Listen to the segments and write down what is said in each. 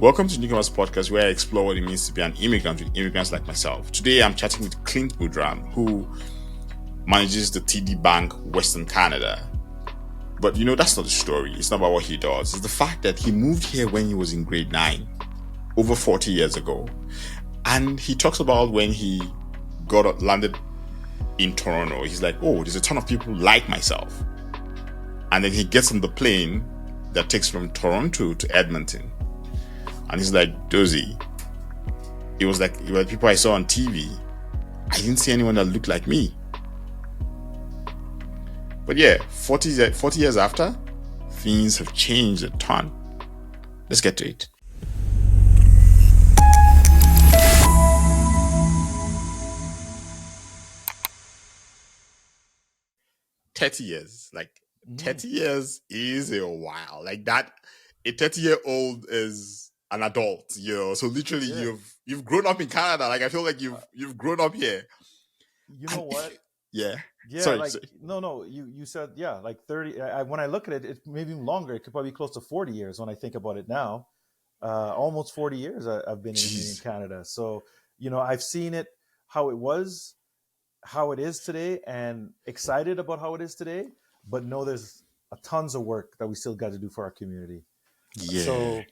Welcome to Newcomers podcast, where I explore what it means to be an immigrant with immigrants like myself. Today, I'm chatting with Clint Boodram, who manages the TD Bank Western Canada. But that's not the story. It's not about what he does. It's the fact that he moved here when he was in grade 9, over 40 years ago. And he talks about when he landed in Toronto. He's like, oh, there's a ton of people like myself. And then he gets on the plane that takes from Toronto to Edmonton. And he's like, Dozy, it was like people I saw on TV. I didn't see anyone that looked like me. But yeah, 40 years after, things have changed a ton. Let's get to it. "30 years, 30 years is a while. Like that, a 30-year-old is an adult, So literally, Yeah. you've grown up in Canada. Like I feel like you've grown up here. You know what? Yeah. Yeah, Sorry. no. You said like 30. When I look at it, it's maybe even longer. It could probably be close to 40 years when I think about it now. Almost 40 years I've been in Canada. So I've seen it how it was, how it is today, and excited about how it is today. But no, there's tons of work that we still got to do for our community. Yeah. So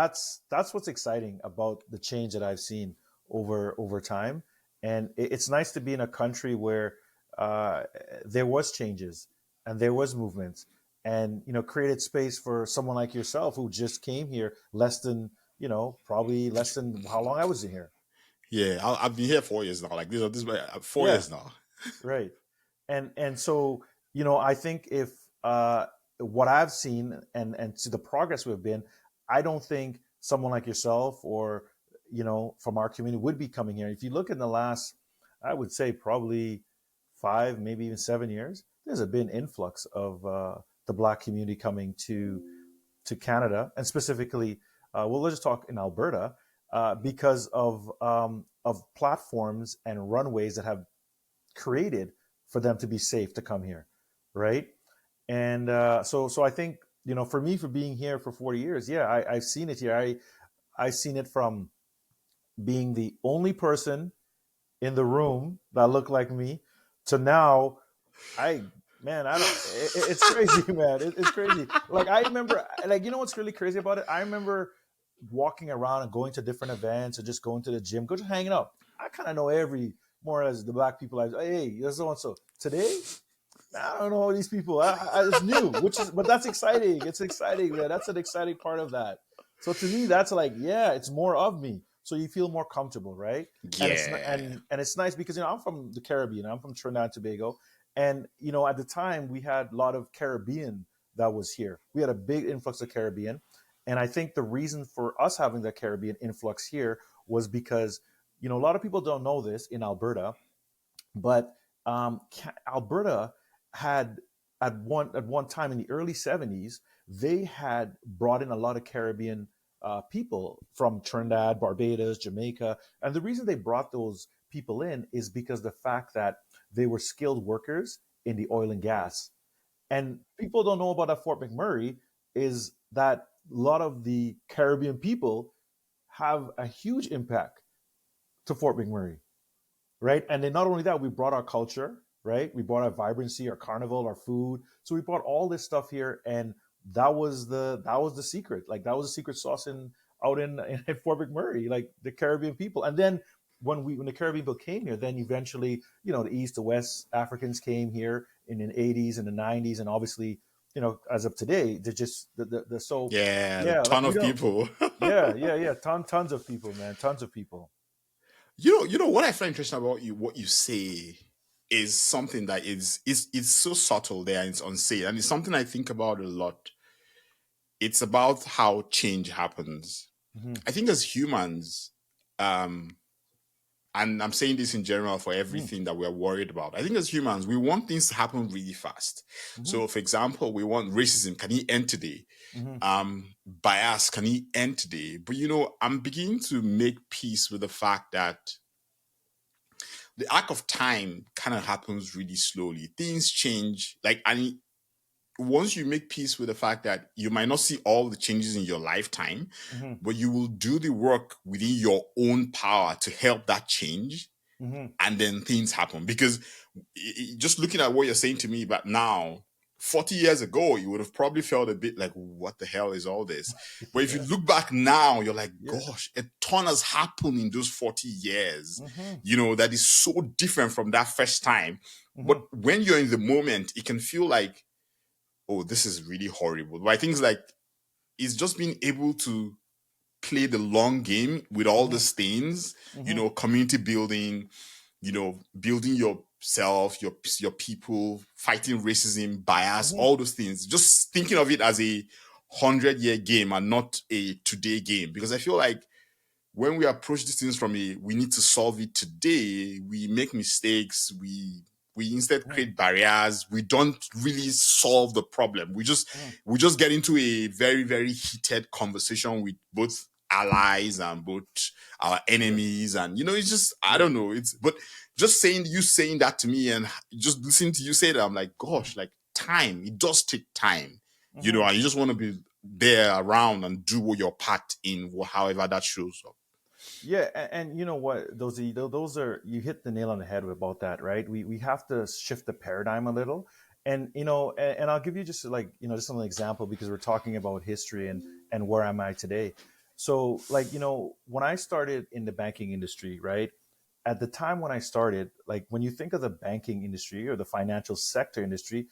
that's what's exciting about the change that I've seen over time. And it's nice to be in a country where there was changes and there was movements, and created space for someone like yourself who just came here probably less than how long I was in here. Yeah, I've been here 4 years now. Like this 4 Yeah, years now. right. And so I think if what I've seen and to the progress we've been, I don't think someone like yourself or from our community would be coming here. If you look in the last, I would say probably 5, maybe even 7 years, there's been influx of the Black community coming to Canada, and specifically, let's just talk in Alberta, because of platforms and runways that have created for them to be safe to come here, right? And so I think for me, for being here for 40 years, yeah, I've seen it here. I've seen it from being the only person in the room that looked like me to now, I don't. It's crazy, man. It's crazy. Like I remember, what's really crazy about it? I remember walking around and going to different events or just going to the gym, just hanging out. I kind of know more or less the Black people. Hey, so and so. Today, I don't know these people. It's new, but that's exciting. It's exciting, man. That's an exciting part of that. So to me, that's like, yeah, it's more of me. So you feel more comfortable, right? Yeah. And it's nice because I'm from the Caribbean. I'm from Trinidad and Tobago, and at the time we had a lot of Caribbean that was here. We had a big influx of Caribbean, and I think the reason for us having that Caribbean influx here was because a lot of people don't know this in Alberta, but Alberta had at one time in the early 70s, they had brought in a lot of Caribbean people from Trinidad, Barbados, Jamaica. And the reason they brought those people in is because the fact that they were skilled workers in the oil and gas. And people don't know about at Fort McMurray is that a lot of the Caribbean people have a huge impact to Fort McMurray, right? And then not only that, we brought our culture, right? We brought our vibrancy, our carnival, our food. So we brought all this stuff here, and that was the secret. Like that was the secret sauce out in Fort McMurray, like the Caribbean people. And then when the Caribbean people came here, then eventually, the East, the West Africans came here in the 80s and the 90s, and obviously, as of today, they're just the so Yeah, a ton of people. tons of people, man, tons of people. You know what I find interesting about what you say is something that it's so subtle there and it's unsaid, and it's something I think about a lot. It's about how change happens. Mm-hmm. I think as humans, and I'm saying this in general for everything that we're worried about. I think as humans, we want things to happen really fast. Mm-hmm. So, for example, we want racism. Can it end today? Mm-hmm. Bias, can it end today? But I'm beginning to make peace with the fact that the arc of time kind of happens really slowly. Things change, and once you make peace with the fact that you might not see all the changes in your lifetime, Mm-hmm. but you will do the work within your own power to help that change, Mm-hmm. and then things happen. Because just looking at what you're saying to me about now, 40 years ago, you would have probably felt a bit like, what the hell is all this? But if you Yeah. look back now, you're like, Yeah. gosh, a ton has happened in those 40 years, Mm-hmm. that is so different from that first time. Mm-hmm. But when you're in the moment, it can feel like, oh, this is really horrible. But I think it's like, it's just being able to play the long game with all Mm-hmm. these things, Mm-hmm. community building, building yourself, your people, fighting racism, bias, Mm-hmm. all those things. Just thinking of it as a 100-year game and not a today game. Because I feel like when we approach these things from we need to solve it today, we make mistakes. We instead Mm-hmm. create barriers. We don't really solve the problem. We just get into a very, very heated conversation with both allies and both our Yeah. enemies. And it's just, I Yeah. don't know. But just saying that to me and just listening to you say that, I'm like, gosh, like time, it does take time, Mm-hmm. and you just want to be there around and do your part in however that shows up. Yeah, and you know what? Those are, you hit the nail on the head about that, right? We have to shift the paradigm a little, and and I'll give you just like just an example, because we're talking about history and where am I today. So like when I started in the banking industry, right? At the time when I started, like when you think of the banking industry or the financial sector industry,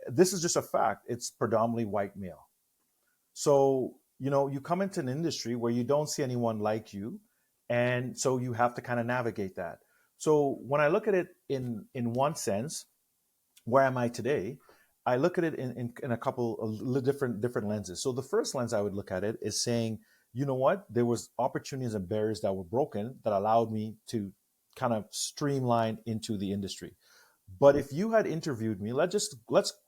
this is just a fact. It's predominantly white male. So, you come into an industry where you don't see anyone like you. And so you have to kind of navigate that. So when I look at it in one sense, where am I today? I look at it in a couple of different lenses. So the first lens I would look at it is saying, you know what? There was opportunities and barriers that were broken that allowed me to kind of streamline into the industry. But if you had interviewed me, let's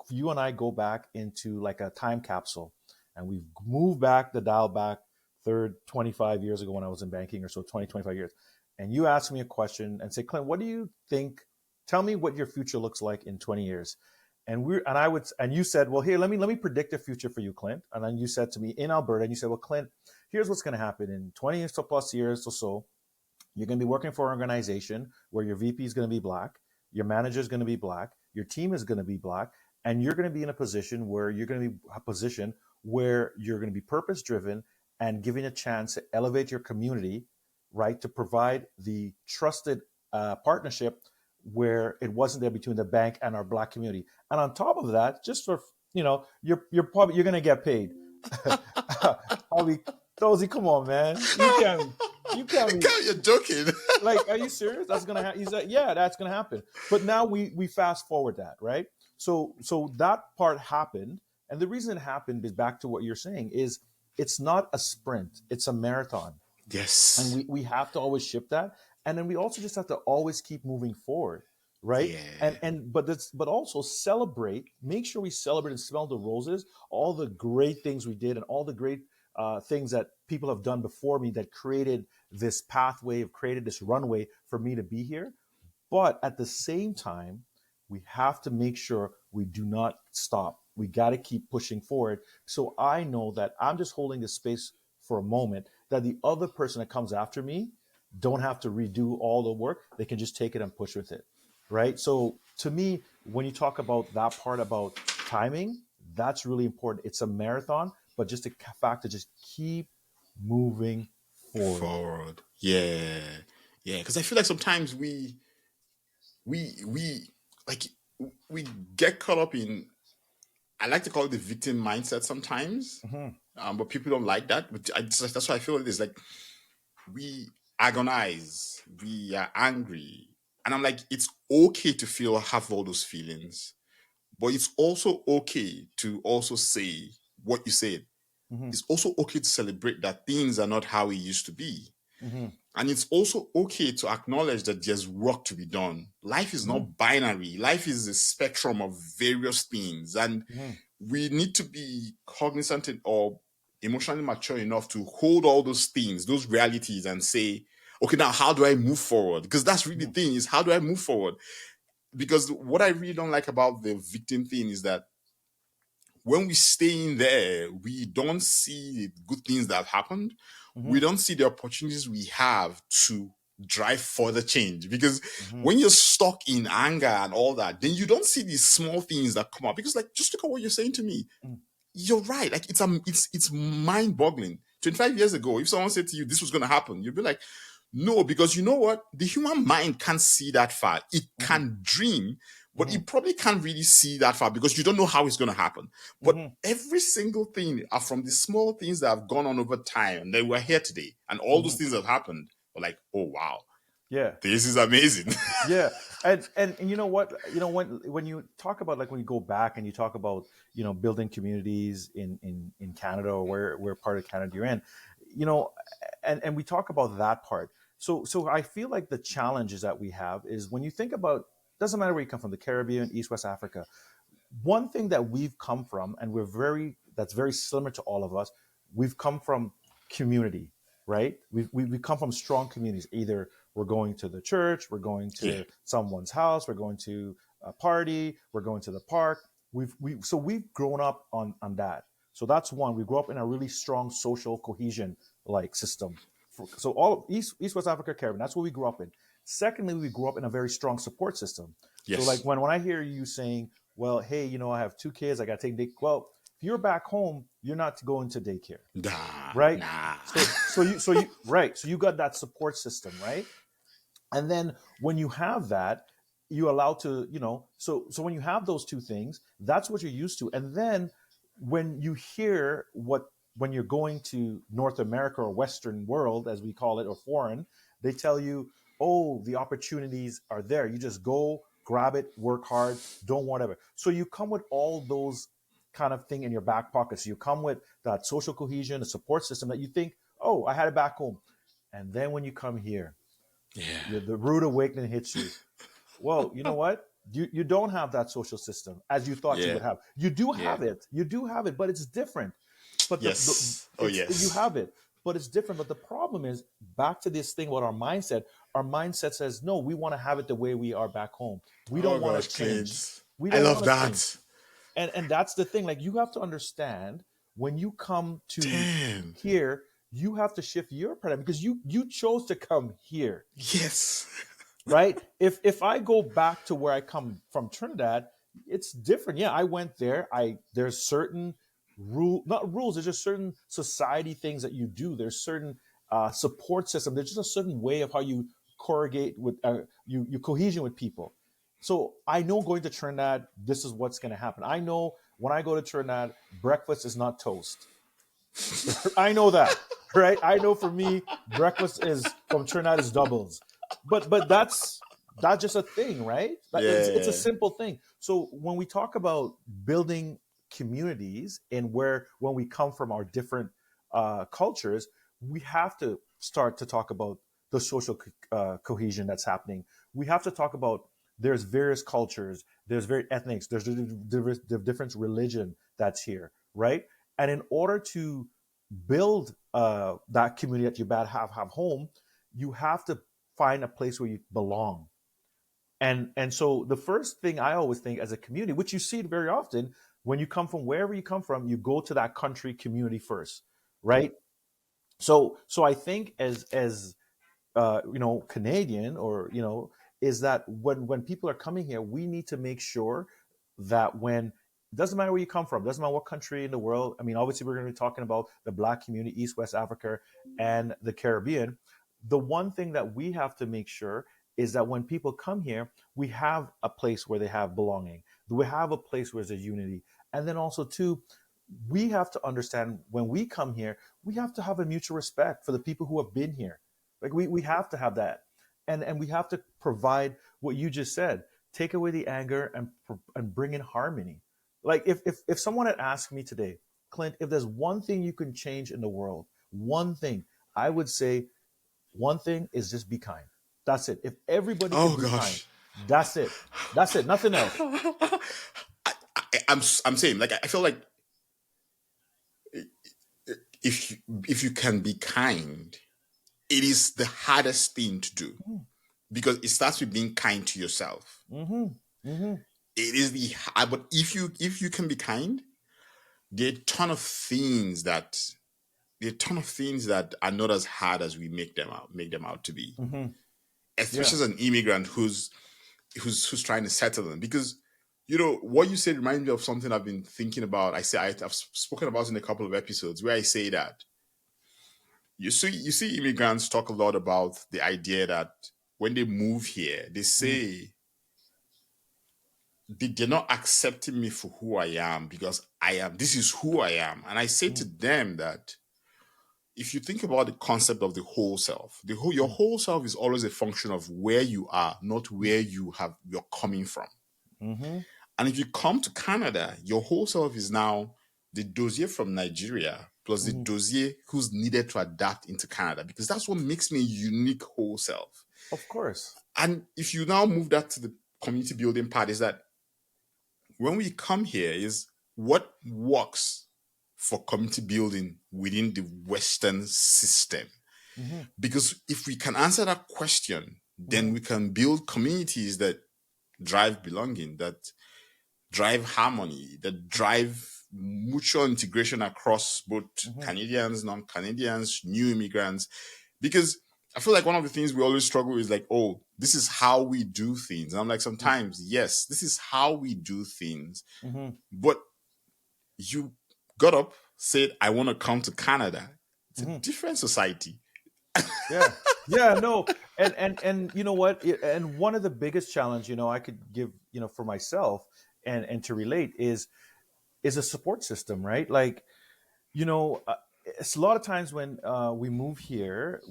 you and I go back into like a time capsule, and we've moved back the dial back 25 years ago when I was in banking, or so 25 years. And you ask me a question and say, Clint, what do you think? Tell me what your future looks like in 20 years. And you said, well, here, let me predict the future for you, Clint. And then you said to me in Alberta, and you said, well, Clint, here's what's going to happen in 20 plus years or so. You're going to be working for an organization where your VP is going to be black, your manager is going to be black, your team is going to be black, and you're going to be in a position where you're going to be purpose driven and giving a chance to elevate your community, right? To provide the trusted partnership where it wasn't there between the bank and our black community. And on top of that, just for you're going to get paid. Probably, Dozy, come on, man. You can't be You're joking. like, are you serious? That's gonna happen. He's like, yeah, that's gonna happen. But now we fast forward that, right? So that part happened, and the reason it happened is back to what you're saying is it's not a sprint, it's a marathon, and Yes. we have to always ship that, and then we also just have to always keep moving forward, right? Yeah. But also celebrate. Make sure we celebrate and smell the roses, all the great things we did, and all the great things that people have done before me that created this pathway, have created this runway for me to be here. But at the same time, we have to make sure we do not stop. We got to keep pushing forward. So I know that I'm just holding the space for a moment, that the other person that comes after me don't have to redo all the work. They can just take it and push with it. Right. So to me, when you talk about that part about timing, that's really important. It's a marathon, but just the fact to just keep moving forward. Forward. Yeah. Yeah. Because I feel like sometimes we like we get caught up in, I like to call it the victim mindset sometimes. Mhm. But people don't like that. But that's why I feel it is like we agonize, we are angry. And I'm like, it's okay to have all those feelings, but it's also okay to also say what you said. Mhm. It's also okay to celebrate that things are not how it used to be. Mhm. And it's also okay to acknowledge that there's work to be done. Life is Mhm. not binary. Life is a spectrum of various things. And Mhm. we need to be cognizant or emotionally mature enough to hold all those things, those realities, and say, okay, now how do I move forward? Because that's really the Mhm. thing, is how do I move forward? Because what I really don't like about the victim thing is that when we stay in there, we don't see the good things that have happened. We Mm-hmm. don't see the opportunities we have to drive further change. Because Mm-hmm. when you're stuck in anger and all that, then you don't see these small things that come up. Because, like, just look at what you're saying to me. You're right. Like, it's mind-boggling. 25 years ago, if someone said to you this was going to happen, you'd be like, no, because you know what? The human mind can't see that far. It Mm-hmm. can dream, but Mm-hmm. it probably can't really see that far because you don't know how it's going to happen. But Mm-hmm. every single thing are from the small things that have gone on over time, and then we're here today, and all those Mm-hmm. things that have happened. We're like, oh wow, Yeah. this is amazing. Yeah, and you know what, when you talk about, like, when you go back and you talk about, building communities in Canada, or where part of Canada you're in, you know and we talk about that part. So I feel like the challenges that we have is, when you think about, doesn't matter where you come from, the Caribbean, East West Africa, one thing that we've come from, and that's very similar to all of us, we've come from community, right? We come from strong communities. Either we're going to the church, we're going Yeah. to someone's house, we're going to a party, we're going to the park. We've grown up on that. So that's one. We grew up in a really strong social cohesion like system. So all of East West Africa, Caribbean, that's what we grew up in. Secondly, we grew up in a very strong support system. So, like, Yes. when I hear you saying, well, hey, I have two kids, I got to take day. Well, if you're back home, you're not going to daycare, Nah. right? Nah. So you right. So you got that support system, right? And then when you have that, you allow to, so when you have those two things, that's what you're used to. And then when you hear when you're going to North America, or Western world, as we call it, or foreign, they tell you, oh, the opportunities are there. You just go, grab it, work hard, don't whatever. So you come with all those kind of thing in your back pocket. So you come with that social cohesion, a support system that you think, oh, I had it back home. And then when you come here, Yeah. the rude awakening hits you. Well, you know what? You don't have that social system as you thought you Yeah. would have. You do Yeah. have it. You do have it, but it's different. But Yes. Oh you yes. have it, but it's different. But the problem is, back to this thing about our mindset. Our mindset says, no, we want to have it the way we are back home. We Oh don't want to gosh, change. Clint. We I don't love want to change. that. And that's the thing. Like, you have to understand, when you come to Damn. here, you have to shift your paradigm, because you chose to come here, Yes. right? If I go back to where I come from, Trinidad, it's different. Yeah, I went there. There's certain not rules. There's just certain society things that you do. There's certain support system. There's just a certain way of how you corrugate with you cohesion with people. So I know, going to Trinidad, this is what's going to happen. I know when I go to Trinidad, breakfast is not toast. I know that, right? I know, for me, breakfast is from Trinidad is doubles, but that's just a thing, right? It's a Yeah. simple thing. So when we talk about building communities, and when we come from our different cultures, we have to start to talk about the social cohesion that's happening. We have to talk about, there's various cultures, there's very ethnics, there's the different religion that's here, right? And in order to build that community that you bad have home, you have to find a place where you belong. And so the first thing I always think, as a community, which you see it very often, when you come from wherever you come from, you go to that country community first, right? So I think, as Canadian, or is that when people are coming here, we need to make sure that, when it doesn't matter where you come from, doesn't matter what country in the world. I mean, obviously, we're going to be talking about the Black community, East West Africa, and the Caribbean. The one thing that we have to make sure is that when people come here, we have a place where they have belonging. We have a place where there's unity, and then also, too, we have to understand, when we come here, we have to have a mutual respect for the people who have been here. Like, we have to have that, and we have to provide what you just said. Take away the anger, and bring in harmony. Like, if someone had asked me today, Clint, if there's one thing you can change in the world, one thing, I would say, one thing is, just be kind. That's it. If everybody Oh could be kind, gosh. that's it. That's it. Nothing else. I'm saying, like, I feel like if you can be kind, it is the hardest thing to do, because it starts with being kind to yourself. Mm-hmm. Mm-hmm. It is but if you can be kind, there are a ton of things that are not as hard as we make them out to be. Mm-hmm. Yeah. Especially as an immigrant who's trying to settle in. Because what you said reminds me of something I've been thinking about. I've spoken about in a couple of episodes where I say that you see immigrants talk a lot about the idea that when they move here, they Mm-hmm. say they're not accepting me for who I am because this is who I am. And I say to them that if you think about the concept of the whole self, your whole self is always a function of where you are, not where you're coming from. Mm-hmm. And if you come to Canada, your whole self is now the dossier from Nigeria plus the Mm-hmm. dossier who's needed to adapt into Canada, because that's what makes me a unique whole self. Of course. And if you now move that to the community building part, is that when we come here is what works for community building within the Western system. Mm-hmm. Because if we can answer that question, then Mm-hmm. we can build communities that drive belonging, that drive harmony, that drive mutual integration across both Mm-hmm. Canadians, non-Canadians, new immigrants. Because I feel like one of the things we always struggle is like, oh, this is how we do things. And I'm like, sometimes, yes, this is how we do things. Mm-hmm. But you got up, said, I want to come to Canada. It's a Mm-hmm. different society. Yeah. Yeah, no. And you know what? And one of the biggest challenge, I could give, for myself and to relate is a support system, right? Like, it's a lot of times when we move here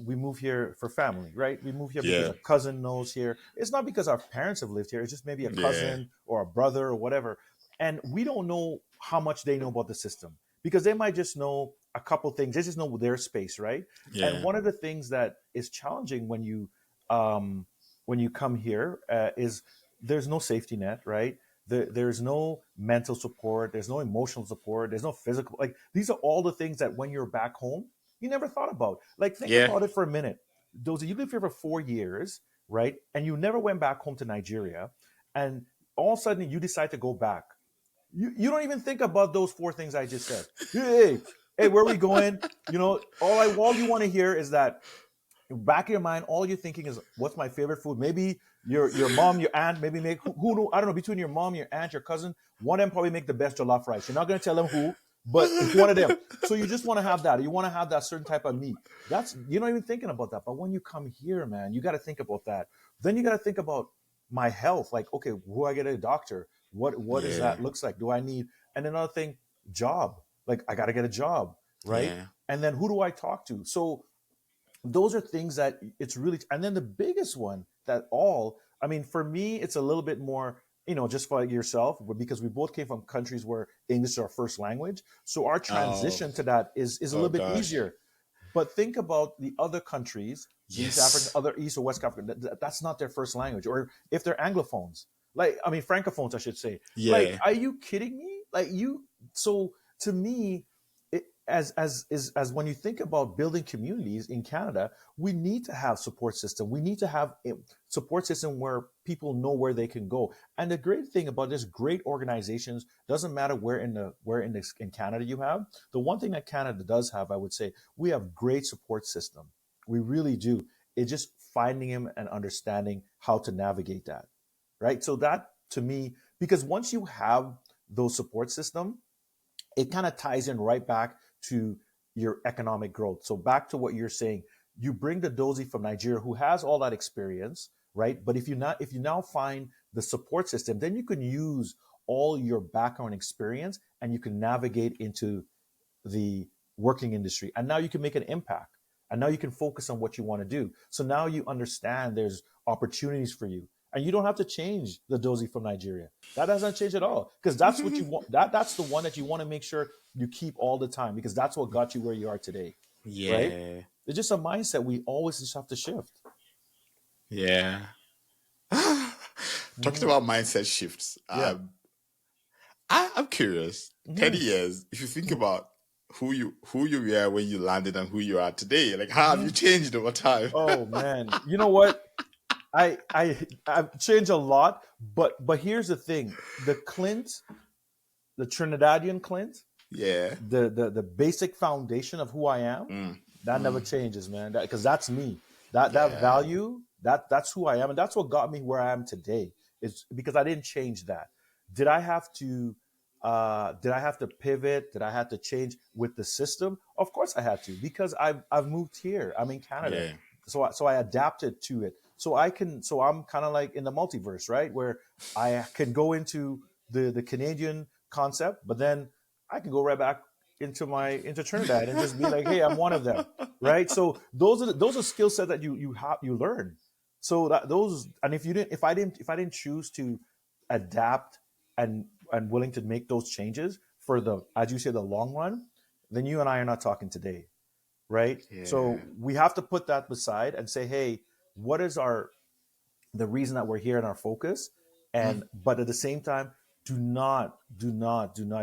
for family, right? We move here because Yeah. a cousin knows here. It's not because our parents have lived here. It's just maybe a Yeah. cousin or a brother or whatever. And we don't know how much they know about the system because they might just know a couple things. They just know their space, right? And Yeah. one of the things that is challenging when you come here is there's no safety net, right? There's no mental support. There's no emotional support. There's no physical. Like these are all the things that when you're back home, you never thought about. Like think Yeah. about it for a minute. Those you lived here for 4 years, right? And you never went back home to Nigeria, and all of a sudden you decide to go back. You don't even think about those four things I just said. Hey, where are we going? All you want to hear is that back in your mind, all you're thinking is, what's my favorite food? Maybe your mom, your aunt, maybe make who I don't know, between your mom, your aunt, your cousin, one of them probably make the best jollof rice. You're not going to tell them who, but it's one of them. So you just want to have that. You want to have that certain type of meat. You're not even thinking about that. But when you come here, man, you got to think about that. Then you got to think about my health. Like, okay, who I get a doctor? What does Yeah. that looks like? Do I need? And another thing, job. Like I got to get a job, right? Yeah. And then who do I talk to? So those are things that it's really, and then the biggest one I mean, for me, it's a little bit more, just for yourself, because we both came from countries where English is our first language. So our Oh. transition to that is a Oh little bit gosh. easier. But think about the other countries, East Africa, Yes. other East or West Africa, that's not their first language. Or if they're Anglophones, Francophones, I should say. Like, Yeah. are you kidding me? So to me, as when you think about building communities in Canada, we need to have support system. We need to have a support system where people know where they can go. And the great thing about this, great organizations, doesn't matter where in Canada you have. The one thing that Canada does have, I would say, we have great support system. We really do. It's just finding them and understanding how to navigate that, right? So that to me, because once you have those support system, it kind of ties in right back to your economic growth. So back to what you're saying, you bring the dozy from Nigeria who has all that experience, right? But if you now find the support system, then you can use all your background experience and you can navigate into the working industry. And now you can make an impact. And now you can focus on what you want to do. So now you understand there's opportunities for you. And you don't have to change the dozy from Nigeria. That doesn't change at all. Because that's what you want. That's the one that you want to make sure you keep all the time, because that's what got you where you are today. Right? Yeah. It's just a mindset we always just have to shift. Yeah. Talking Mm-hmm. about mindset shifts, Yeah. I'm curious. Mm-hmm. 10 years, if you think about who you were when you landed and who you are today, like how have Mm-hmm. you changed over time? Oh man. You know what? I've changed a lot, but here's the thing: the Trinidadian Clint, Yeah. The basic foundation of who I am, Mm. that never Mm. changes, man. Because that's me. That Yeah. value, that's who I am, and that's what got me where I am today. Is because I didn't change that. Did I have to? Did I have to pivot? Did I have to change with the system? Of course I had to, because I've moved here. I'm in Canada, Yeah. so I adapted to it. So I can. So I'm kind of like in the multiverse, right? Where I can go into the Canadian concept, but then I can go right back into Trinidad and just be like, hey, I'm one of them, right? So those are skill sets that you learn. So that those, and if I didn't choose to adapt and willing to make those changes for the, as you say, the long run, then you and I are not talking today, right? Yeah. So we have to put that beside and say, hey, what is our the reason that we're here and our focus, Mm. and but at the same time, do not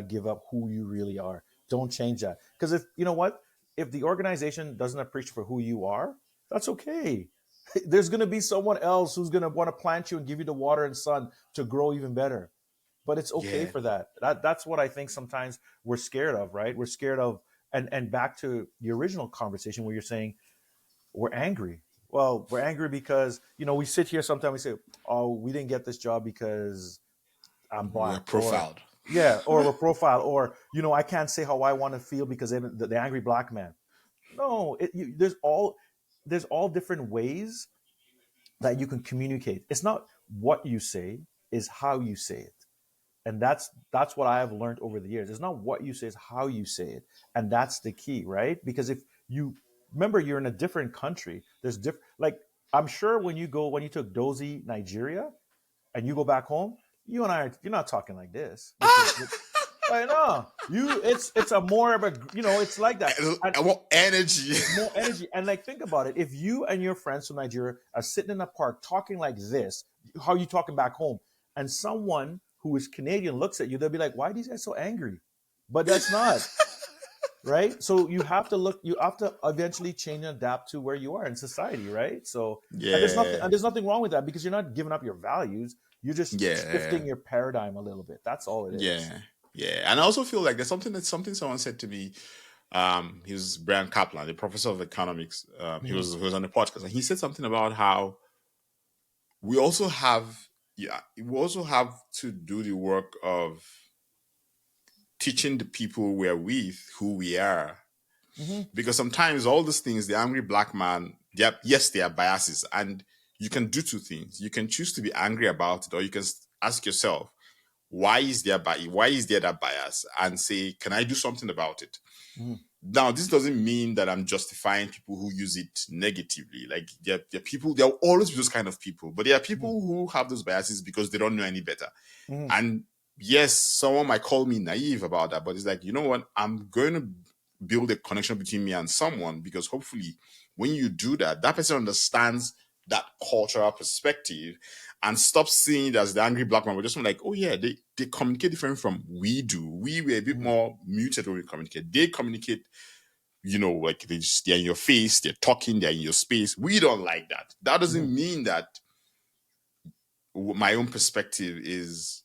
give up who you really are. Don't change that, because if you know what, if the organization doesn't appreciate for who you are, that's okay. There's going to be someone else who's going to want to plant you and give you the water and sun to grow even better, but it's okay Yeah. for that. That's what I think sometimes we're scared of, right? We're scared of, and back to the original conversation where you're saying we're angry. Well, we're angry because we sit here sometimes, we say, "Oh, we didn't get this job because I'm We are black," or profiled. yeah, or we're profile, or I can't say how I want to feel because the angry black man. No, there's all different ways that you can communicate. It's not what you say, is how you say it, and that's what I have learned over the years. It's not what you say, it's how you say it, and that's the key, right? Because if you remember, you're in a different country. There's different, like, I'm sure when you took Dozy Nigeria and you go back home, you and you're not talking like this I know you. It's a more of a, it's like that. And I want energy. more energy. And like, think about it. If you and your friends from Nigeria are sitting in a park talking like this, how are you talking back home? And someone who is Canadian looks at you, they'll be like, why are these guys so angry? But that's not, right? So you have to eventually change and adapt to where you are in society, right? So, Yeah. and there's nothing wrong with that, because you're not giving up your values. You're just Yeah. shifting your paradigm a little bit. That's all it is. Yeah. Yeah. And I also feel like there's something someone said to me. He was Brian Kaplan, the professor of economics. Mm-hmm. He was on the podcast, and he said something about how we also have we also have to do the work of teaching the people we're with who we are, Mm-hmm. because sometimes all these things, the angry black man, yes, they are biases, and you can do two things. You can choose to be angry about it, or you can ask yourself, why is there that bias, and say, can I do something about it? Mm-hmm. Now, this doesn't mean that I'm justifying people who use it negatively. Like, there are people, there will always be those kind of people, but there are people who have those biases because they don't know any better. Mm-hmm. And yes, someone might call me naive about that, but it's like, you know what? I'm going to build a connection between me and someone, because hopefully when you do that, that person understands that cultural perspective and stop seeing it as the angry black man. We're just like, oh yeah, they communicate different from we do. We were a bit Mm-hmm. more muted when we communicate. They communicate, like they're in your face, they're talking, they're in your space. We don't like that. That Mm-hmm. doesn't mean that my own perspective is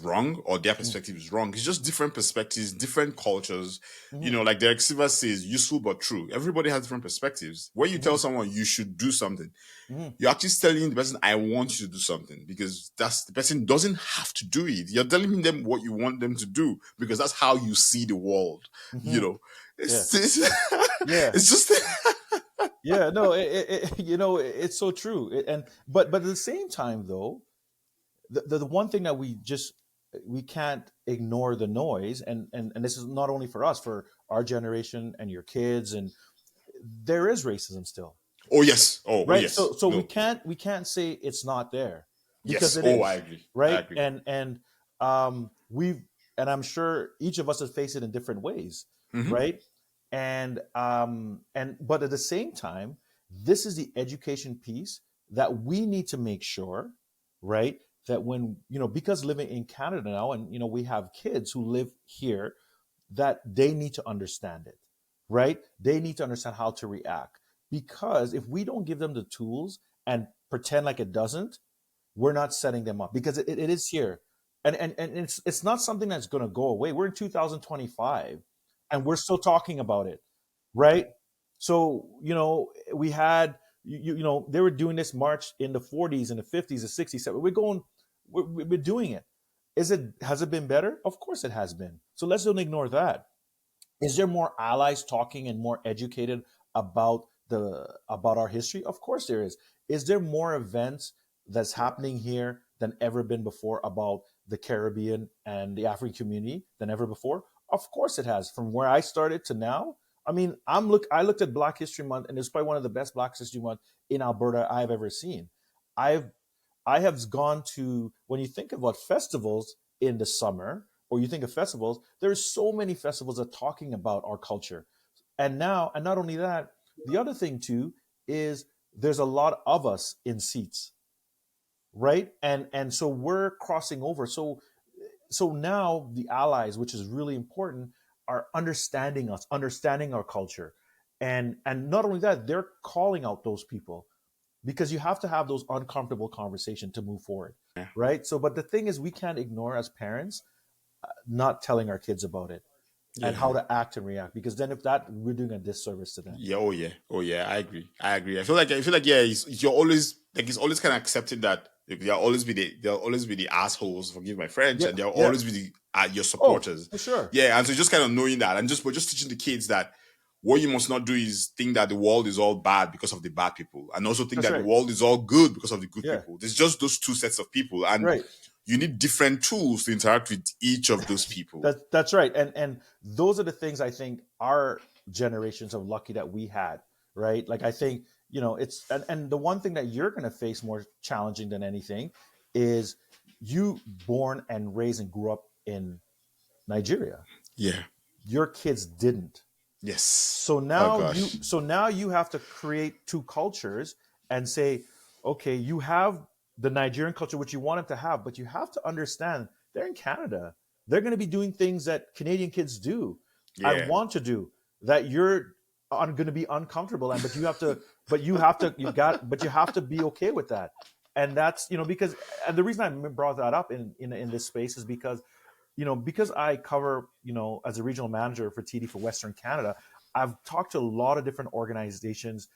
wrong, or their perspective is wrong. It's just different perspectives, different cultures. Mm-hmm. Like Derek Silver says, useful but true. Everybody has different perspectives. When you Mm-hmm. tell someone you should do something, Mm-hmm. you're actually telling the person, I want you to do something, because that's the person doesn't have to do it. You're telling them what you want them to do, because that's how you see the world. Mm-hmm. You know, Yeah. it's Yeah. it's just Yeah. No, it's so true. But at the same time, though, the one thing that we can't ignore the noise, and this is not only for us, for our generation and your kids, and there is racism still, oh yes, oh right? yes, So we no, can't say it's not there, because yes, it oh I is, agree, I right? agree. And I'm sure each of us has faced it in different ways, Hmm. right? And but at the same time, this is the education piece that we need to make sure, right, that when, because living in Canada now, and we have kids who live here, that they need to understand it, right? They need to understand how to react, because if we don't give them the tools and pretend like it doesn't, we're not setting them up, because it is here. and it's not something that's going to go away. We're in 2025 and we're still talking about it, right? So, we had, they were doing this march in the 40s and the 50s, the 60s. So we're doing it. Has it been better? Of course it has been. So let's don't ignore that. Is there more allies talking and more educated about our history? Of course there is. Is there more events that's happening here than ever been before about the Caribbean and the African community than ever before? Of course it has. From where I started to now, I mean, I looked at Black History Month, and it's probably one of the best Black History Month in Alberta I've ever seen. I've I have gone to, when you think about festivals in the summer, or you think of festivals, there's so many festivals that are talking about our culture. And now, and not only that, the other thing too is there's a lot of us in seats, right? And so we're crossing over. So now the allies, which is really important, are understanding us, understanding our culture. And not only that, they're calling out those people because you have to have those uncomfortable conversations to move forward, Yeah. right? So, but the thing is, we can't ignore as parents not telling our kids about it and Yeah. how to act and react, because then if that, we're doing a disservice to them. Yeah. Oh yeah. Oh yeah. I agree. I feel like yeah. You're always like, it's always kind of accepting that there'll always be the assholes. Forgive my French, Yeah, and there'll yeah. always be your Oh, supporters. for sure. Yeah, and so just kind of knowing that, and we're just teaching the kids that what you must not do is think that the world is all bad because of the bad people, and also think That's that right. the world is all good because of the good Yeah. people. There's just those two sets of people, and Right. you need different tools to interact with each of those people. That's right. And those are the things I think our generations are lucky that we had, right? Like I think, it's and the one thing that you're gonna face more challenging than anything is you born and raised and grew up in Nigeria. Yeah. Your kids didn't. Yes. So Oh now gosh. you have to create two cultures and say, okay, you have the Nigerian culture, which you want them to have, but you have to understand they're in Canada. They're going to be doing things that Canadian kids do and Yeah. want to do that you're going to be uncomfortable and but you have to be okay with that. And that's, because, and the reason I brought that up in this space is because I cover, as a regional manager for TD for Western Canada, I've talked to a lot of different organizations,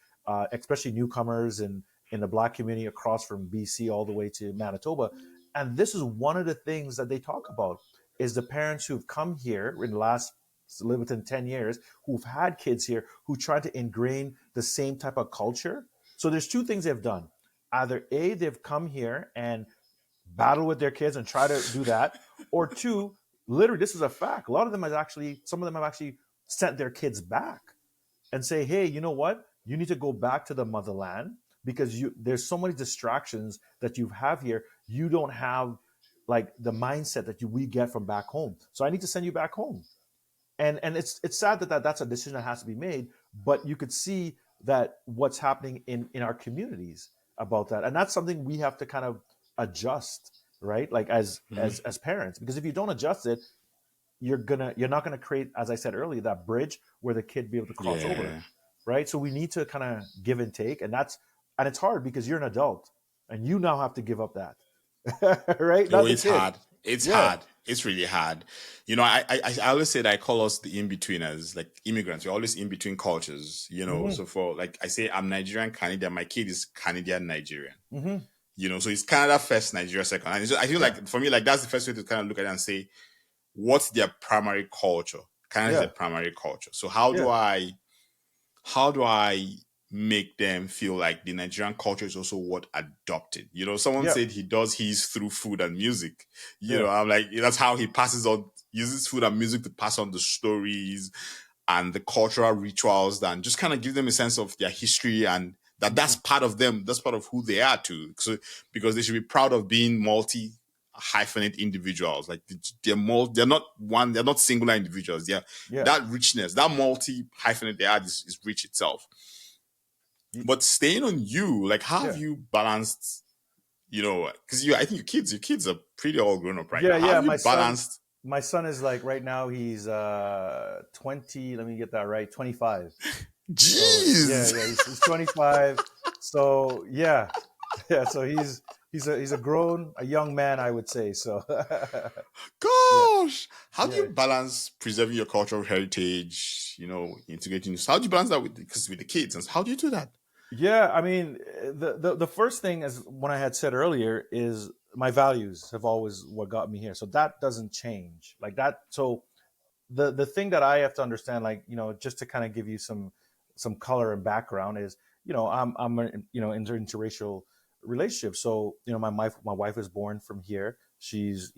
especially newcomers in the Black community across from BC all the way to Manitoba. And this is one of the things that they talk about is the parents who've come here in the last live within 10 years, who've had kids here, who try to ingrain the same type of culture. So there's two things they've done. Either A, they've come here and battle with their kids and try to do that, or two, literally, this is a fact. Some of them have actually sent their kids back and say, hey, you know what? You need to go back to the motherland because there's so many distractions that you have here. You don't have like the mindset that we get from back home. So I need to send you back home. And it's sad that's a decision that has to be made, but you could see that what's happening in our communities about that. And that's something we have to kind of adjust, right? Like as parents, because if you don't adjust it, you're not gonna create, as I said earlier, that bridge where the kid be able to cross over, right? So we need to kind of give and take, and it's hard because you're an adult and you now have to give up that, right? Oh, Not the it's kid. hard. It's Yeah. hard. It's really hard. I always say that I call us the in-betweeners, like immigrants. We're always in between cultures, Mhm. So for, like, I say I'm Nigerian Canadian, my kid is Canadian Nigerian. Mm-hmm. So it's Canada first, Nigeria second. And I feel like, for me, like, that's the first way to kind of look at it and say, what's their primary culture? Canada is Yeah. their primary culture. So how do I make them feel like the Nigerian culture is also what adopted? Someone Yeah. said he does his through food and music. Yeah. I'm like, that's how he uses food and music to pass on the stories and the cultural rituals, and just kind of give them a sense of their history, and that's part of them. That's part of who they are too. So, because they should be proud of being multi hyphenate individuals. Like, they're not singular individuals. That richness, that multi hyphenate they are is rich itself. But staying on you, like, how have you balanced, because I think your kids are pretty all grown up right now. How have you balanced? My son is like, right now he's 20, let me get that right, 25. Jeez. So, he's 25. So yeah. So He's a grown, a young man, I would say. So yeah, Gosh, how do yeah. you balance preserving your cultural heritage, integrating? How do you balance that with the kids? And how do you do that? Yeah, I mean, the first thing, as when I had said earlier, is my values have always what got me here. So that doesn't change like that. So the thing that I have to understand, like, just to kind of give you some color and background, is, I'm in interracial relationship. So, my wife is born from here. She's,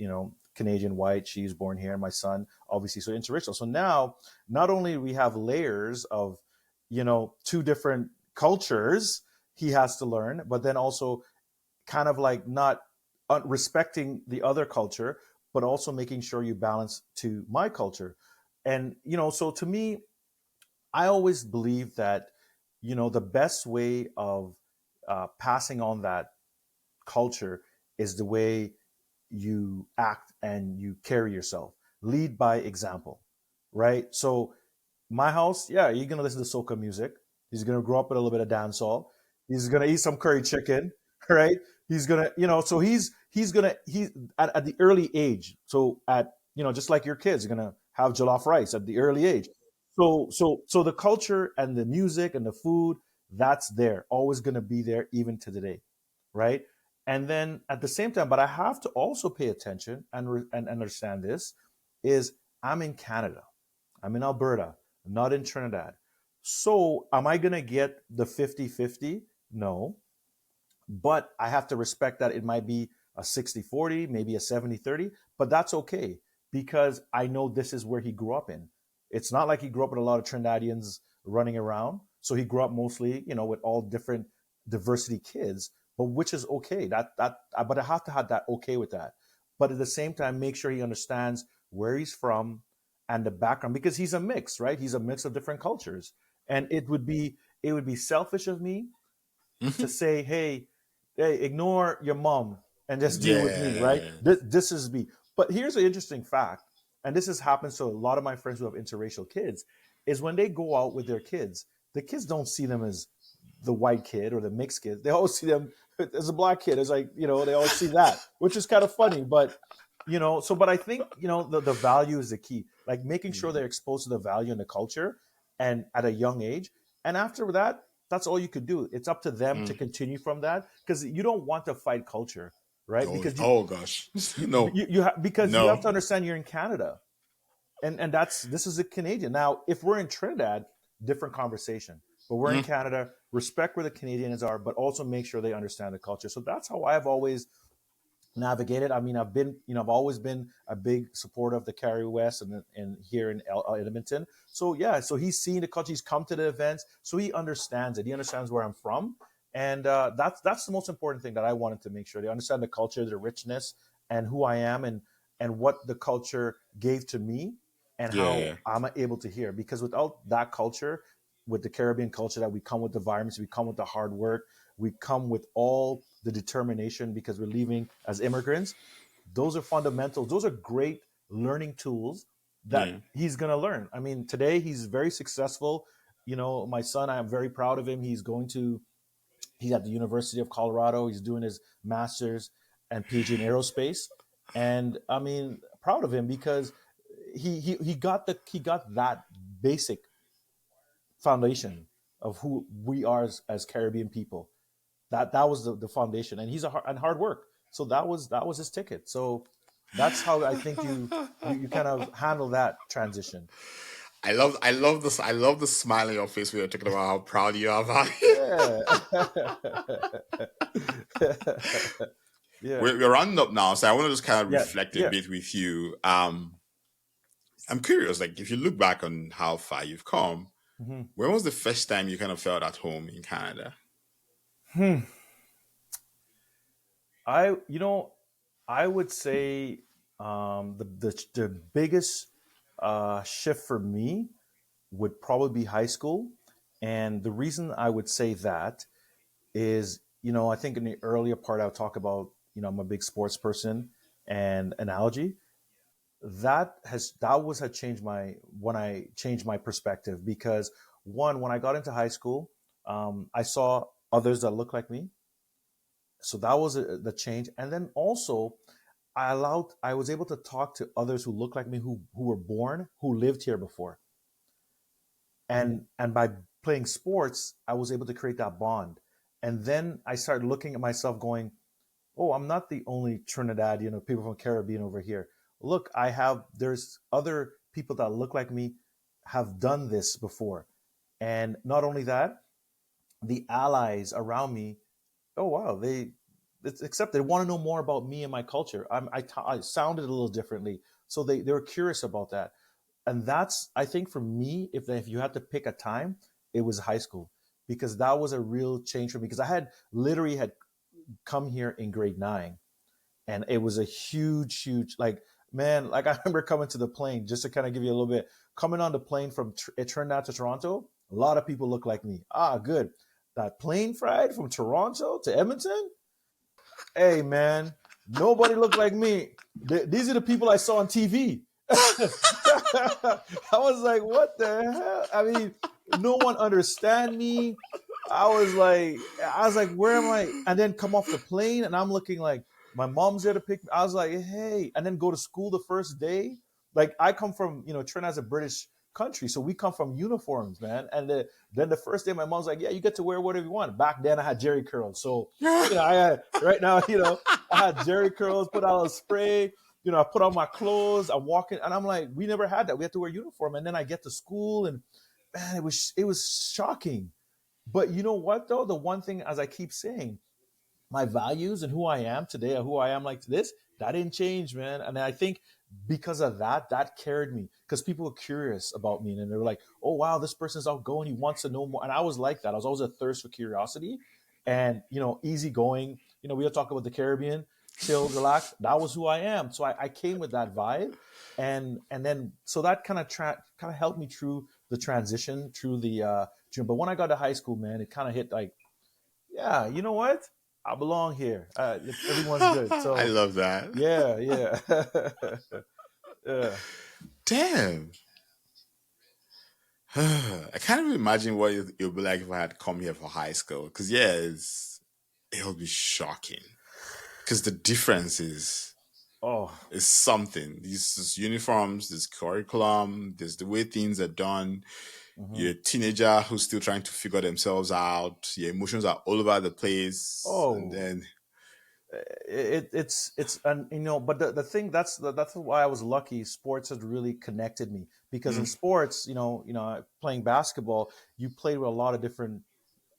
Canadian white. She's born here. My son, obviously, so interracial. So now, not only we have layers of, two different cultures he has to learn, but then also kind of like not respecting the other culture, but also making sure you balance to my culture. And, so to me, I always believe that, the best way of passing on that culture is the way you act and you carry yourself. Lead by example, right? So my house, yeah, you're gonna listen to soca music. He's gonna grow up with a little bit of dancehall. He's gonna eat some curry chicken, right? He's gonna, so he's at the early age. So at, just like your kids, you're gonna have jollof rice at the early age. So the culture and the music and the food, that's there, always gonna be there even to today, right? And then at the same time, but I have to also pay attention and understand this is I'm in Canada. I'm in Alberta, not in Trinidad. So am I going to get the 50-50? No, but I have to respect that it might be a 60-40, maybe a 70-30, but that's okay because I know this is where he grew up in. It's not like he grew up with a lot of Trinidadians running around. So he grew up mostly, with all different diversity kids, but which is okay. But I have to have that okay with that. But at the same time, make sure he understands where he's from and the background because he's a mix, right? He's a mix of different cultures. And it would be selfish of me to say, hey, ignore your mom and just deal with me, right? Yeah. This is me. But here's an interesting fact, and this has happened to a lot of my friends who have interracial kids, is when they go out with their kids, the kids don't see them as the white kid or the mixed kid. They always see them as a black kid. It's like, they always see that, which is kind of funny. But, but I think, the value is the key. Like making sure they're exposed to the value and the culture and at a young age. And after that, that's all you could do. It's up to them to Mm. continue from that because you don't want to fight culture, right? Oh, Because oh gosh. No, because you have no. to understand you're in Canada, and this is a Canadian. Now, if we're in Trinidad, different conversation. But we're in Mm. Canada. Respect where the Canadians are, but also make sure they understand the culture. So that's how I've always navigated. I mean, I've always been a big supporter of the Cary West and here in Edmonton. So yeah, so he's seen the culture. He's come to the events, so he understands it. He understands where I'm from, and that's the most important thing that I wanted to make sure they understand the culture, the richness, and who I am, and what the culture gave to me, and how Yeah. I'm able to hear. Because without that culture, with the Caribbean culture, that we come with the environments, we come with the hard work, we come with all the determination because we're leaving as immigrants. Those are fundamentals. Those are great learning tools that Yeah. he's going to learn. I mean, today he's very successful. My son, I am very proud of him. He's at the University of Colorado. He's doing his master's and PhD in aerospace. And I mean, proud of him because he got that basic foundation of who we are as Caribbean people. That was the foundation, and he's and hard work. So that was his ticket. So that's how I think you kind of handle that transition. I love the smile on your face when you're talking about how proud you are about it. Yeah. Yeah. We're rounding up now, so I want to just kind of Yeah. reflect a Yeah. bit with you. I'm curious, like if you look back on how far you've come, hmm when was the first time you kind of felt at home in Canada? Hmm. I would say the biggest shift for me would probably be high school, and the reason I would say that is, I think in the earlier part I'll talk about, I'm a big sports person and analogy. That was had changed my when I changed my perspective because when I got into high school, I saw others that looked like me, So that was the change. And then also, I was able to talk to others who look like me, who were born, who lived here before. And by playing sports, I was able to create that bond. And then I started looking at myself going, oh, I'm not the only Trinidad, people from Caribbean over here. Look, there's other people that look like me have done this before. And not only that, the allies around me, oh, wow, except they want to know more about me and my culture. I sounded a little differently. So they were curious about that. And that's, I think for me, if you had to pick a time, it was high school, because that was a real change for me, because I had literally had come here in grade 9, and it was a huge, like, man, like I remember coming to the plane, just to kind of give you a little bit, coming on the plane from Trinidad to Toronto. A lot of people look like me. Good. That plane ride from Toronto to Edmonton, hey man, nobody looked like me. These are the people I saw on TV. I was like, what the hell? I mean, no one understand me. I was like, where am I? And then come off the plane, and I'm looking like my mom's there to pick me. I was like, hey, and then go to school the first day. Like, I come from, Trinidad's a British country, so we come from uniforms, man. And then the first day, my mom's like, yeah, you get to wear whatever you want. Back then, I had Jerry curls, so I had right now, I had Jerry curls, put out a spray. I put on my clothes, I'm walking, and I'm like, we never had that. We had to wear uniform. And then I get to school, and man, it was shocking. But you know what though? The one thing, as I keep saying, my values and who I am today, or who I am like this, that didn't change, man. And I think because of that carried me, because people were curious about me, and they were like, oh wow, this person's outgoing, he wants to know more. And I was like that. I was always a thirst for curiosity, and easygoing. We'll talk about the Caribbean, chill, relax. That was who I am. So I came with that vibe, and then so that kind of helped me through the transition, through the gym. But when I got to high school, man, it kind of hit like, yeah, you know what? I belong here. Everyone's good. I So love that. yeah. Yeah. Damn. I can't even imagine what it would be like if I had come here for high school. Because, yeah, it'll be shocking. Because the difference Oh, is something. These uniforms, this curriculum, there's the way things are done. mhm. You're a teenager who's still trying to figure themselves out. Your emotions are all over the place. And Oh, then, it's and but the thing, that's why I was lucky. Sports has really connected me, because in mm, sports, playing basketball, you played with a lot of different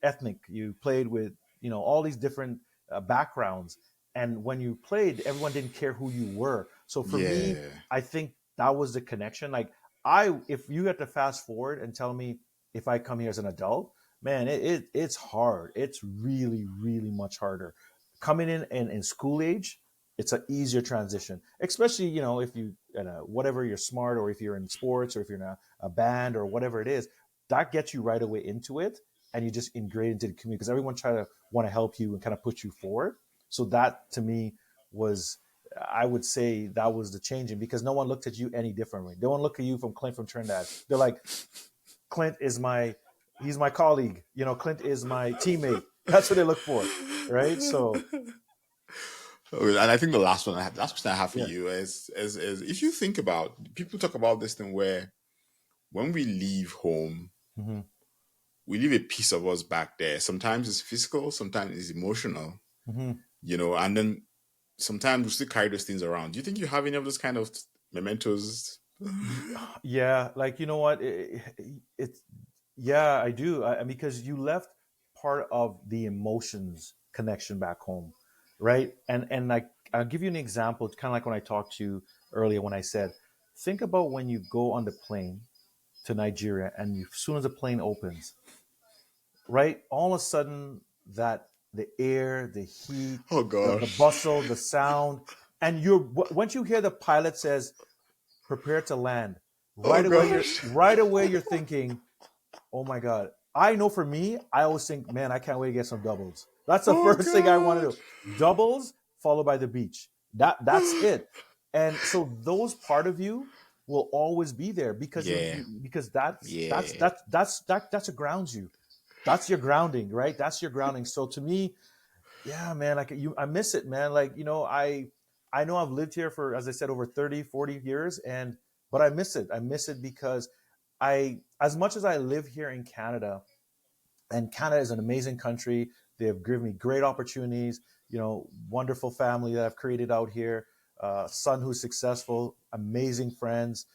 ethnic. You played with all these different backgrounds, and when you played, everyone didn't care who you were. So for me, yeah, I think that was the connection. Like, if you had to fast forward and tell me, if I come here as an adult, man, it's hard. It's really, really much harder coming in school age. It's an easier transition, especially if you whatever, you're smart, or if you're in sports, or if you're in a band, or whatever it is, that gets you right away into it, and you just integrate into the community, because everyone try to want to help you and kind of put you forward. So that to me was, I would say, that was the changing, because no one looked at you any differently. They won't look at you from Clint from Trinidad. They're like, Clint is he's my colleague. Clint is my teammate. That's what they look for, right? So and I think the last question I have for yeah. you is if you think about, people talk about this thing where when we leave home, Mm-hmm. we leave a piece of us back there. Sometimes it's physical, sometimes it's emotional, Mm-hmm. and then sometimes we still carry those things around. Do you think you have any of those kind of mementos? Yeah, like, you know what, it's yeah, I do. Because you left part of the emotions connection back home, right? And like, I'll give you an example. It's kind of like when I talked to you earlier, when I said, think about when you go on the plane to Nigeria, and as soon as the plane opens, right, all of a sudden, that the air, the heat, Oh the gosh. bustle, the sound, and once you hear the pilot says, prepare to land, Oh gosh. right away you're thinking, oh my god. I know for me, I always think, man, I can't wait to get some doubles. That's the Oh first thing I want to do. gosh. Doubles followed by the beach. That's it. And so those part of you will always be there, because Yeah. because that's that's Yeah. that's that's that that's what grounds you. That's your grounding, right? That's your grounding. So to me, Yeah, man. Like I miss it, man. Like, I know I've lived here for, as I said, over 30, 40 years, but I miss it. I miss it because as much as I live here in Canada, and Canada is an amazing country. They have given me great opportunities, wonderful family that I've created out here, son who's successful, amazing friends,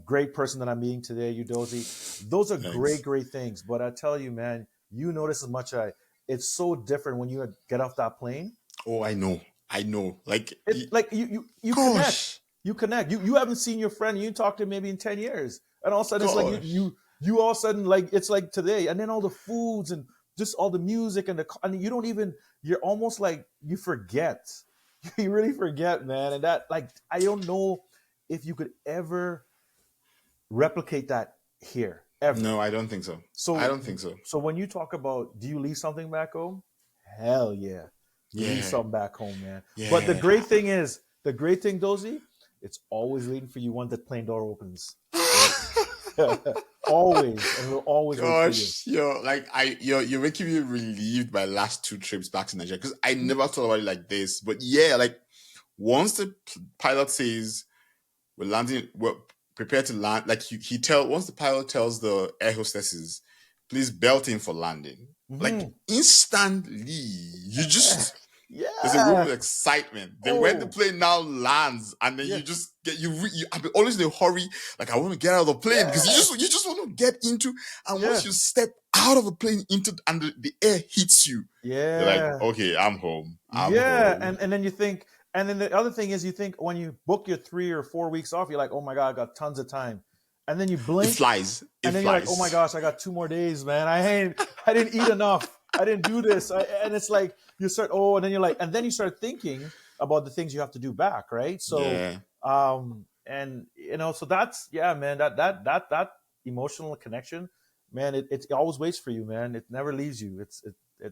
great person that I'm meeting today, Udozi. Those are Thanks. great, great things. But I tell you, man, you notice as much as it's so different when you get off that plane. Oh, I know. I know. Like, It's like you connect. gosh, You connect. You haven't seen your friend. You talked to him maybe in 10 years, and all of a sudden it's like gosh. you all of a sudden like it's like today, and then all the foods and just all the music and you don't even you're almost like you forget. You really forget, man. And that like I don't know if you could ever replicate that here ever. No, I don't think so. I So don't think so. so when you talk about do you leave something back home? Hell yeah. You leave Yeah. something back home, man. But Yeah. the great thing, Dozy, it's always waiting for you when the plane door opens. Right? Always. And we'll always wait for you. Gosh, you're making me relieved my last two trips back to Nigeria because I Mm. never thought about it like this. But yeah, like once the pilot says we're landing, we're prepared to land. Like once the pilot tells the air hostesses, please belt in for landing. Like Mhm. instantly, you Yeah. just there's a room Yeah. of excitement. Then when the Oh, plane now lands, and then yeah. you just get I'm always in a hurry. Like I want to get out of the plane because Yeah. you just want to get into. And once Yeah. you step out of the plane into and the air hits you, you're like, Yeah. okay, I'm home. I'm Yeah. home. And then you think, and then the other thing is you think when you book your 3 or 4 weeks off, you're like, oh my God, I got tons of time. And then you It blink. flies. It And then you're like, oh my flies. gosh, I got 2 more days, man. I didn't eat enough. I didn't do this. And it's like you start, and then you're like, and then you start thinking about the things you have to do back, right? So, Yeah. and so that's yeah, man. That emotional connection, man. It always waits for you, man. It never leaves you.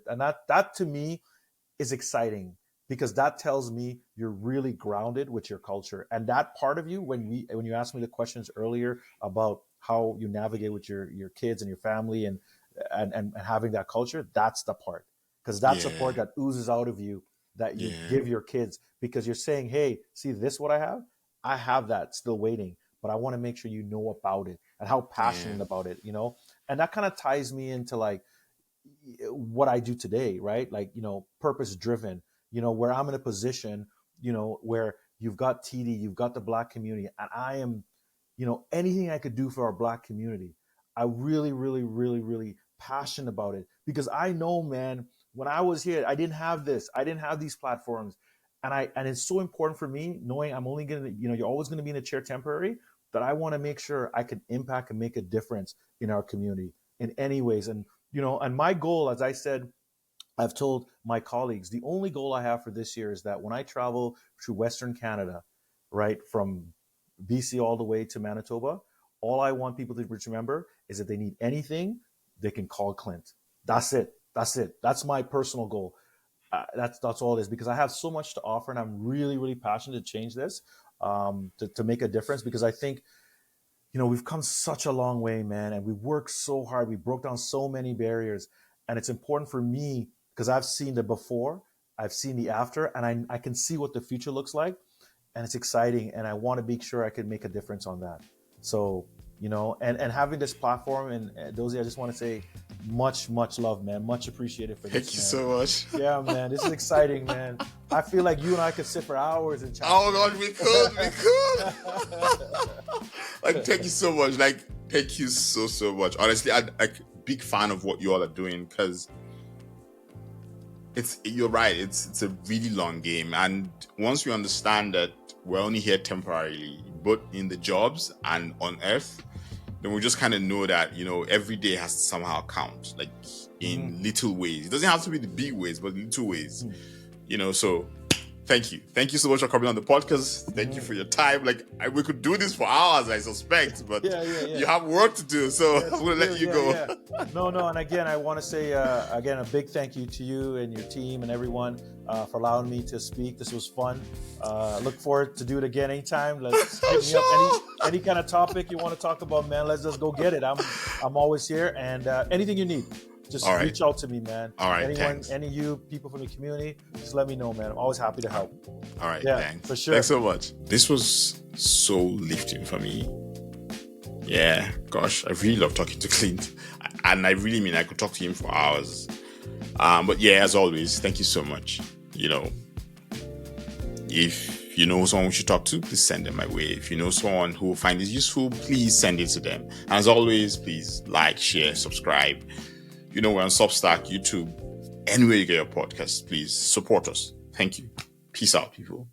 And that to me is exciting because that tells me you're really grounded with your culture. And that part of you, when you asked me the questions earlier about how you navigate with your kids and your family and having that culture, that's the part. Because that's the part Yeah. that oozes out of you that you Yeah. give your kids because you're saying, hey, see this what I have? I have that still waiting, but I want to make sure you know about it and how Yeah. passionate about it, And that kind of ties me into like what I do today, right? Like, purpose driven, where I'm in a position, where you've got TD, you've got the Black community, and I am, anything I could do for our Black community. I really, really, really, really passionate about it because I know, man, when I was here, I didn't have this, I didn't have these platforms. And it's so important for me knowing I'm only going to, you're always going to be in a chair temporary, that I want to make sure I can impact and make a difference in our community in any ways. And my goal, as I said, I've told my colleagues, the only goal I have for this year is that when I travel through Western Canada, right, from BC all the way to Manitoba, all I want people to remember is that they need anything, they can call Clint. That's it. That's it. That's my personal goal. That's all it is because I have so much to offer and I'm really, really passionate to change this, to make a difference because I think we've come such a long way, man, and we worked so hard. We broke down so many barriers, and it's important for me because I've seen the before, I've seen the after, and I can see what the future looks like, and it's exciting, and I want to be sure I can make a difference on that. So, and having this platform, and Dozy, I just want to say much, much love, man. Much appreciated for Thank this, you man. so much. Yeah, man, this is exciting, man. I feel like you and I could sit for hours and chat. Oh God, we could. Like, thank you so much. Like, thank you so much. Honestly, I'm like big fan of what you all are doing because you're right. It's a really long game, and once we understand that we're only here temporarily, both in the jobs and on Earth, then we just kind of know that every day has to somehow count, like in little ways. It doesn't have to be the big ways, but little ways. So thank you so much for coming on the podcast. Thank you for your time. Like we could do this for hours, I suspect, but you have work to do, so I'm gonna let you go. Yeah. No, and again, I want to say again a big thank you to you and your team and everyone for allowing me to speak. This was fun. Look forward to do it again anytime. Let's hit me up any kind of topic you want to talk about, man. Let's just go get it. I'm always here, and anything you need. just All right. reach out to me, man. All right, Anyone, thanks. any of you people from the community, just let me know, man. I'm always happy to help. All right, Yeah, thanks. for sure. Thanks so much. This was so lifting for me. Yeah, gosh, I really love talking to Clint. And I really mean I could talk to him for hours. But yeah, as always, thank you so much. If you know someone we should talk to, please send them my way. If you know someone who will find this useful, please send it to them. And as always, please like, share, subscribe. We're on Substack, YouTube, anywhere you get your podcast. Please support us. Thank you. Peace out, people.